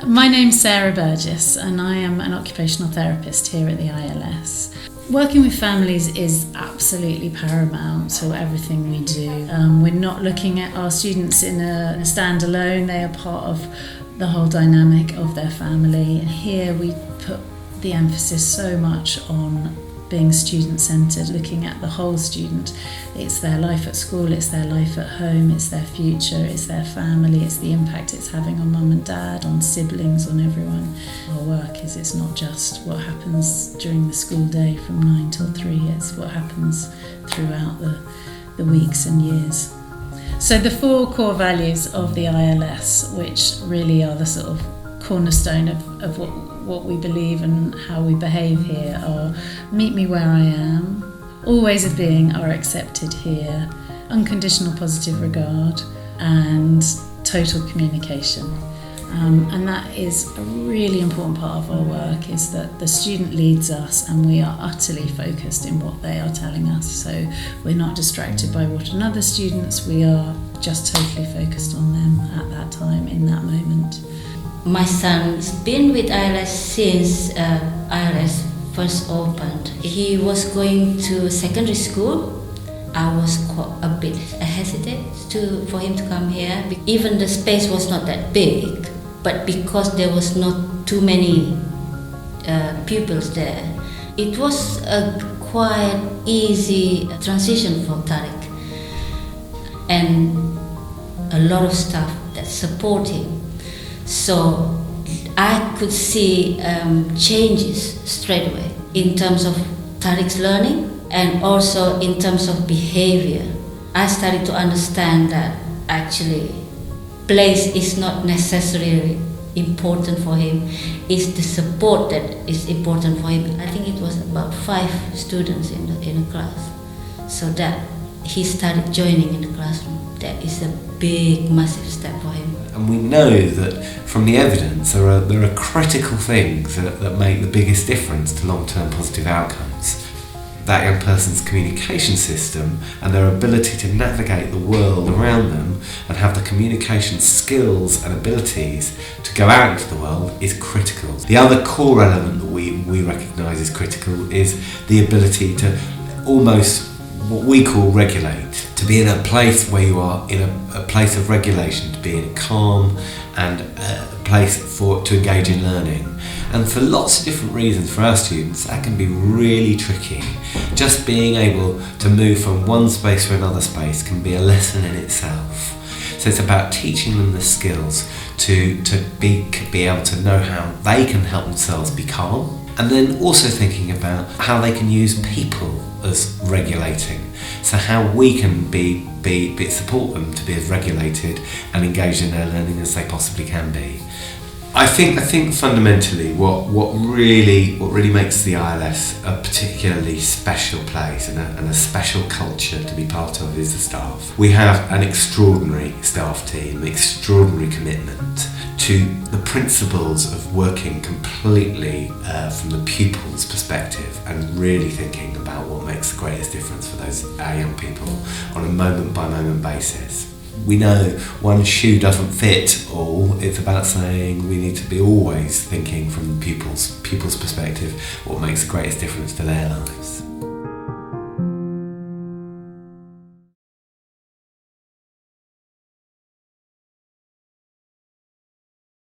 My name's Sarah Burgess and I am an occupational therapist here at the ILS. Working with families is absolutely paramount to everything we do. We're not looking at our students in a standalone, they are part of the whole dynamic of their family. Here we put the emphasis so much on being student-centred, looking at the whole student. It's their life at school, it's their life at home, it's their future, it's their family, it's the impact it's having on mum and dad, on siblings, on everyone. Our work is it's not just what happens during the school day from 9 till 3, it's what happens throughout the weeks and years. So the 4 core values of the ILS, which really are the sort of cornerstone of what we believe and how we behave here, are meet me where I am, all ways of being are accepted here, unconditional positive regard, and total communication. And that is a really important part of our work, is that the student leads us and we are utterly focused in what they are telling us. So we're not distracted by what another students, we are just totally focused on them at that time, in that moment. My son's been with ILS since ILS first opened. He was going to secondary school. I was a bit hesitant for him to come here. Even the space was not that big, but because there was not too many pupils there, it was a quite easy transition for Tariq. And a lot of staff that support him. So I could see changes straight away in terms of Tariq's learning and also in terms of behavior. I started to understand that actually place is not necessarily important for him, it's the support that is important for him. I think it was about 5 students in the class. So that he started joining in the classroom. That is a big, massive step for him. And we know that from the evidence there are critical things that make the biggest difference to long-term positive outcomes. That young person's communication system and their ability to navigate the world around them and have the communication skills and abilities to go out into the world is critical. The other core element that we recognise is critical is the ability to almost what we call regulate, to be in a place where you are in a place of regulation, to be in a calm and a place to engage in learning. And for lots of different reasons for our students, that can be really tricky. Just being able to move from one space to another space can be a lesson in itself. So it's about teaching them the skills to be able to know how they can help themselves be calm, and then also thinking about how they can use people as regulating. So how we can support them to be as regulated and engaged in their learning as they possibly can be. I think fundamentally what really makes the ILS a particularly special place and a special culture to be part of is the staff. We have an extraordinary staff team, extraordinary commitment to the principles of working completely from the pupil's perspective and really thinking about what makes the greatest difference for our young people on a moment-by-moment basis. We know one shoe doesn't fit all. It's about saying we need to be always thinking from the pupil's perspective what makes the greatest difference to their lives.